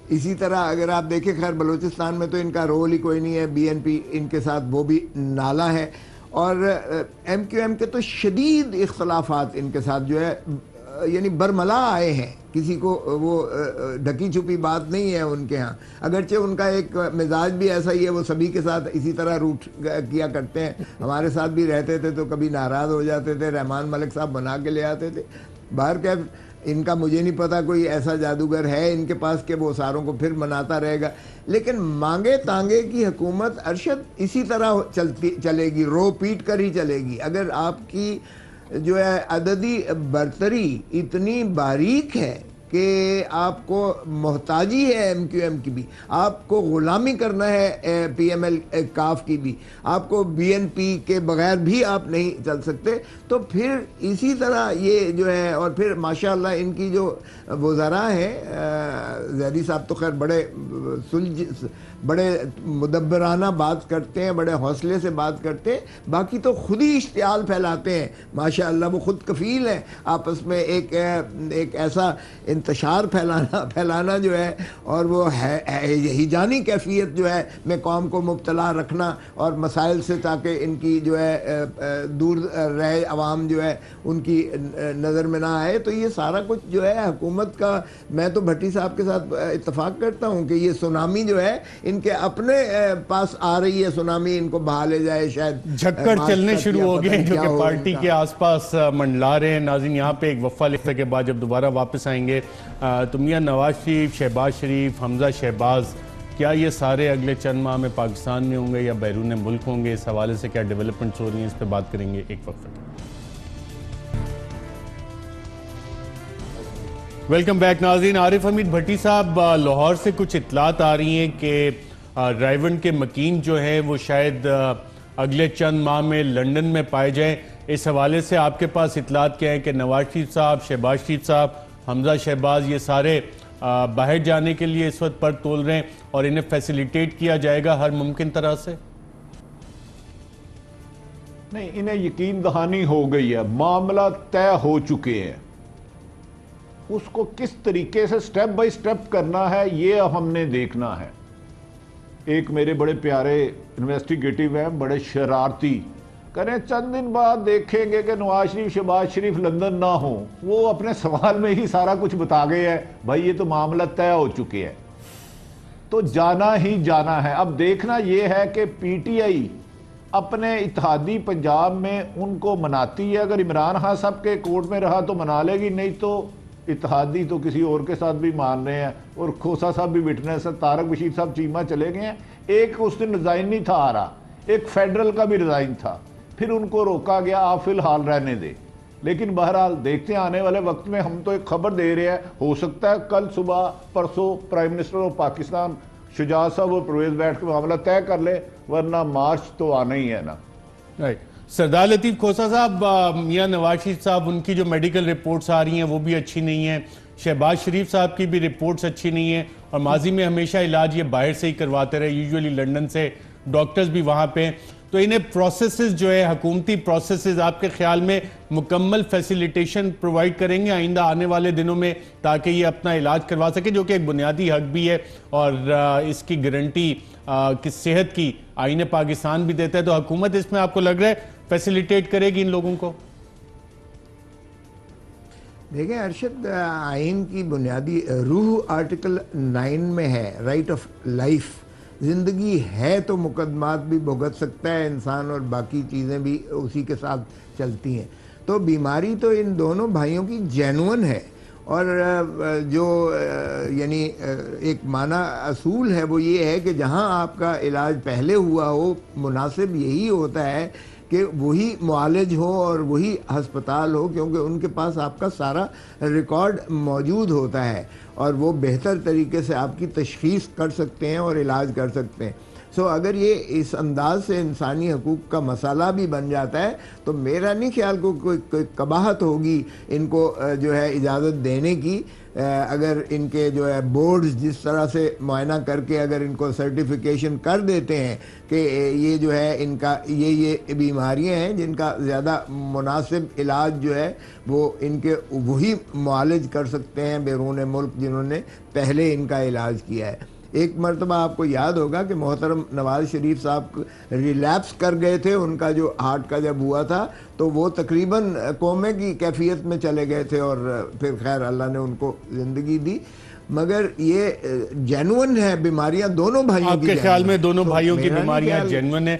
اسی طرح اگر آپ دیکھیں, خیر بلوچستان میں تو ان کا رول ہی کوئی نہیں ہے, بی این پی ان کے ساتھ وہ بھی نالا ہے, اور ایم کیو ایم کے تو شدید اختلافات ان کے ساتھ جو ہے یعنی برملا آئے ہیں, کسی کو وہ ڈھکی چھپی بات نہیں ہے ان کے ہاں. اگرچہ ان کا ایک مزاج بھی ایسا ہی ہے, وہ سبھی کے ساتھ اسی طرح روٹ کیا کرتے ہیں, ہمارے ساتھ بھی رہتے تھے تو کبھی ناراض ہو جاتے تھے, رحمان ملک صاحب بنا کے لے آتے تھے. باہر کیف ان کا مجھے نہیں پتا کوئی ایسا جادوگر ہے ان کے پاس کہ وہ ساروں کو پھر مناتا رہے گا, لیکن مانگے تانگے کی حکومت ارشد اسی طرح چلے گی, رو پیٹ کر ہی چلے گی. اگر آپ کی جو ہے عددی برتری اتنی باریک ہے کہ آپ کو محتاجی ہے ایم کیو ایم کی بھی, آپ کو غلامی کرنا ہے پی ایم ایل کاف کی بھی, آپ کو بی این پی کے بغیر بھی آپ نہیں چل سکتے, تو پھر اسی طرح یہ جو ہے. اور پھر ماشاءاللہ ان کی جو وزراء ہیں, زیدی صاحب تو خیر بڑے مدبرانہ بات کرتے ہیں, بڑے حوصلے سے بات کرتے ہیں, باقی تو خود ہی اشتعال پھیلاتے ہیں ماشاءاللہ. وہ خود کفیل ہیں آپس میں ایک ایسا انتشار پھیلانا جو ہے, اور وہ ہیجانی کیفیت جو ہے میں قوم کو مبتلا رکھنا اور مسائل سے, تاکہ ان کی جو ہے دور رہے عوام جو ہے ان کی نظر میں نہ آئے. تو یہ سارا کچھ جو ہے حکومت کا, میں تو بھٹی صاحب کے ساتھ اتفاق کرتا ہوں کہ یہ سونامی جو ہے ان کے اپنے پاس آ رہی ہے, سونامی ان کو بہا لے جائے شاید. جھکڑ چلنے شروع ہو گئے جو کہ پارٹی کے آس پاس منڈلا رہے ہیں. ناظرین, یہاں پہ ایک وقفہ لکھنے کے بعد جب دوبارہ واپس آئیں گے, تو میاں نواز شریف, شہباز شریف, حمزہ شہباز, کیا یہ سارے اگلے چند ماہ میں پاکستان میں ہوں گے یا بیرون ملک ہوں گے؟ اس حوالے سے کیا ڈیولپمنٹس ہو رہی ہیں, اس پہ بات کریں گے ایک وقفہ. ویلکم بیک ناظرین. عارف حمید بھٹی صاحب, لاہور سے کچھ اطلاعات آ رہی ہیں کہ رائیونڈ کے مکین جو ہیں وہ شاید اگلے چند ماہ میں لنڈن میں پائے جائیں. اس حوالے سے آپ کے پاس اطلاعات کیا ہیں کہ نواز شریف صاحب, شہباز شریف صاحب, حمزہ شہباز, یہ سارے باہر جانے کے لیے اس وقت پر تول رہے ہیں اور انہیں فیسیلیٹیٹ کیا جائے گا ہر ممکن طرح سے؟ نہیں, انہیں یقین دہانی ہو گئی ہے, معاملہ طے ہو چکے ہیں. اس کو کس طریقے سے سٹیپ بائی سٹیپ کرنا ہے یہ ہم نے دیکھنا ہے. ایک میرے بڑے پیارے انویسٹیگیٹو ہیں, بڑے شرارتی, کریں چند دن بعد دیکھیں گے کہ نواز شریف, شہباز شریف لندن نہ ہوں. وہ اپنے سوال میں ہی سارا کچھ بتا گئے ہیں, بھائی یہ تو معاملہ طے ہو چکے ہیں, تو جانا ہی جانا ہے. اب دیکھنا یہ ہے کہ پی ٹی آئی اپنے اتحادی پنجاب میں ان کو مناتی ہے. اگر عمران خان صاحب کے کوٹ میں رہا تو منا لے گی, نہیں تو اتحادی تو کسی اور کے ساتھ بھی مان رہے ہیں. اور کھوسا صاحب بھی وٹنس ہے, طارق بشیر صاحب چیمہ چلے گئے ہیں. ایک اس دن ریزائن نہیں تھا آ رہا, ایک فیڈرل کا بھی ریزائن تھا, پھر ان کو روکا گیا, آپ فی الحال رہنے دے. لیکن بہرحال دیکھتے ہیں آنے والے وقت میں. ہم تو ایک خبر دے رہے ہیں, ہو سکتا ہے کل صبح پرسوں پرائم منسٹر آف پاکستان شجاعت صاحب اور پرویز بیٹھ کے معاملہ طے کر لے, ورنہ مارچ تو آنا ہی ہے نا. سردار لطیف کھوسا صاحب, میاں نواز شریف صاحب, ان کی جو میڈیکل رپورٹس آ رہی ہیں وہ بھی اچھی نہیں ہیں. شہباز شریف صاحب کی بھی رپورٹس اچھی نہیں ہیں اور ماضی میں ہمیشہ علاج یہ باہر سے ہی کرواتے رہے, یوزولی لنڈن سے, ڈاکٹرز بھی وہاں پہ. تو انہیں پروسیسز جو ہے, حکومتی پروسیسز, آپ کے خیال میں مکمل فیسیلیٹیشن پرووائڈ کریں گے آئندہ آنے والے دنوں میں تاکہ یہ اپنا علاج کروا سکے, جو کہ ایک بنیادی حق بھی ہے اور اس کی گارنٹی صحت کی آئین پاکستان بھی دیتا ہے. تو حکومت اس میں آپ کو لگ رہا ہے فیسیلیٹیٹ کرے گی ان لوگوں کو؟ دیکھیں ارشد, آئین کی بنیادی روح آرٹیکل 9 میں ہے, رائٹ آف لائف. زندگی ہے تو مقدمات بھی بھگت سکتا ہے انسان اور باقی چیزیں بھی اسی کے ساتھ چلتی ہیں. تو بیماری تو ان دونوں بھائیوں کی جینون ہے, اور جو یعنی ایک معنی اصول ہے وہ یہ ہے کہ جہاں آپ کا علاج پہلے ہوا ہو, مناسب یہی ہوتا ہے کہ وہی معالج ہو اور وہی ہسپتال ہو, کیونکہ ان کے پاس آپ کا سارا ریکارڈ موجود ہوتا ہے اور وہ بہتر طریقے سے آپ کی تشخیص کر سکتے ہیں اور علاج کر سکتے ہیں. سو اگر یہ اس انداز سے انسانی حقوق کا مسئلہ بھی بن جاتا ہے تو میرا نہیں خیال کوئی قباحت ہوگی ان کو جو ہے اجازت دینے کی. اگر ان کے جو ہے بورڈز جس طرح سے معائنہ کر کے اگر ان کو سرٹیفیکیشن کر دیتے ہیں کہ یہ جو ہے ان کا یہ بیماریاں ہیں جن کا زیادہ مناسب علاج جو ہے وہ ان کے وہی معالج کر سکتے ہیں بیرون ملک جنہوں نے پہلے ان کا علاج کیا ہے. ایک مرتبہ آپ کو یاد ہوگا کہ محترم نواز شریف صاحب ریلیپس کر گئے تھے, ان کا جو ہارٹ کا جب ہوا تھا تو وہ تقریباً کومے کی کیفیت میں چلے گئے تھے اور پھر خیر اللہ نے ان کو زندگی دی. مگر یہ جینون ہے بیماریاں دونوں بھائیوں کی. آپ کے خیال میں دونوں بھائیوں کی بیماریاں جینون ہیں؟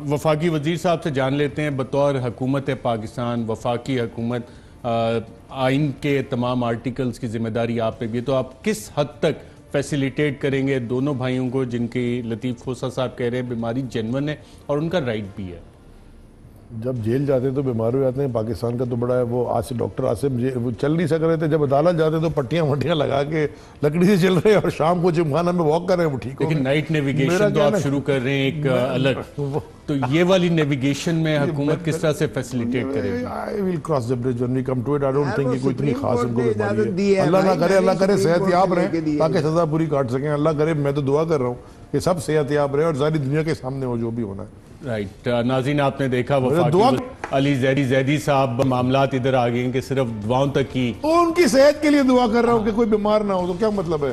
وفاقی وزیر صاحب سے جان لیتے ہیں, بطور حکومت پاکستان, وفاقی حکومت, آئین کے تمام آرٹیکلز کی ذمہ داری آپ پہ بھی ہے, تو آپ کس حد تک فیسیلیٹیٹ کریں گے دونوں بھائیوں کو جن کی لطیف کھوسہ صاحب کہہ رہے ہیں بیماری جینون ہے اور ان کا رائٹ بھی ہے؟ جب جیل جاتے ہیں تو بیمار ہو جاتے ہیں. پاکستان کا تو بڑا ہے وہ, آج سے ڈاکٹر عاصم وہ چل نہیں سک رہے تھے, جب عدالت جاتے ہیں تو پٹیاں وٹیاں لگا کے لکڑی سے چل رہے ہیں اور شام کو جمخانہ میں واک کر رہے ہیں, وہ ٹھیک ہو گئے. لیکن نائٹ نیویگیشن تو آپ شروع کر رہے ہیں ایک الگ, تو یہ والی نیویگیشن میں حکومت کس طرح سے فیسیلیٹیٹ کرے گی؟ I will cross the bridge when we come to it. I don't think کہ کوئی اتنی خاص ان کو بیماری ہے. اللہ کرے صحت یاب رہیں تاکہ سزا پوری کاٹ سکیں. اللہ کرے, میں تو دعا کر رہا ہوں کہ سب صحت یاب رہے اور ساری دنیا کے سامنے ہو جو بھی ہونا ہے. رائٹ. ناظرین, آپ نے دیکھا وفاقی علی زیدی صاحب, معاملات ادھر آ گئے ہیں کہ صرف دعاؤں تک کی, ان کی صحت کے لیے دعا کر رہا ہوں کہ کوئی بیمار نہ ہو, تو کیا مطلب ہے؟